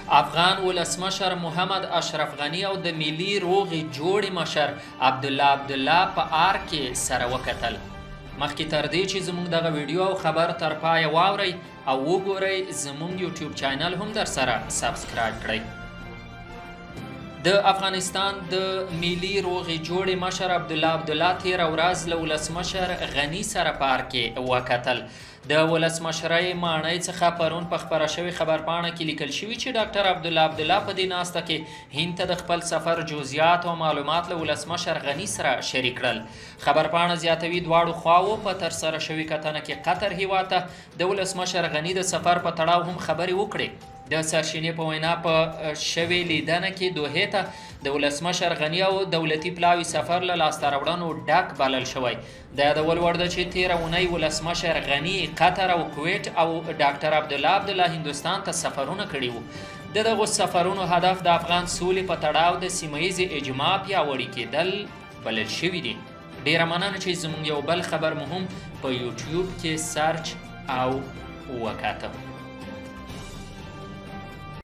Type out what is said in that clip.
افغان ولسمشر محمد اشرف غنی او د ملي روغې جوړې مشر عبدالله په آر کې سره وکتل. مخکې تر دې چې زموږ دغه ویډیو او خبر تر پایه واورئ او وګورئ، زموږ یوټیوب چینل هم در سره سبسکرایب کړئ. د افغانستان د ملي روغې جوړې مشر عبدالله تېره ورځ له ولسمشر غني سره په آر کې وکتل. د ولسمشرۍ ماڼۍ څخه پرون په خپره شوې خبرپاڼه کې لیکل شوي چې ډاکټر عبدالله په دې ناسته کې هند ته د خپل سفر جزئیات او معلومات له ولسمشر غني سره شریک کړل. خبرپاڼه زیاتوي دواړو خواوو په ترسره شوې کتنه کې قطر هیواد ته د ولسمشر غني د سفر په تړاو هم خبرې وکړې. د سرچینې په وینا په شوې لیدنه کې دوحې ته د ولسمشر غني او دولتي پلاوي سفر له لاسته راوړنو ډک بلل شوی. د یادول وړ ده چې تېره اونۍ ولسمشر غني قطر او کویت او ډاکټر عبدالله هندوستان ته سفرونه کړي وو. د دغو سفرونو هدف د افغان سولې په تړاو د سیمه ییزې اجماع پیاوړي کېدل بلل شوي دي. ډیره مننه چې زموږ یو بل خبر مو هم په یوټیوب کې سرچ او وکاته.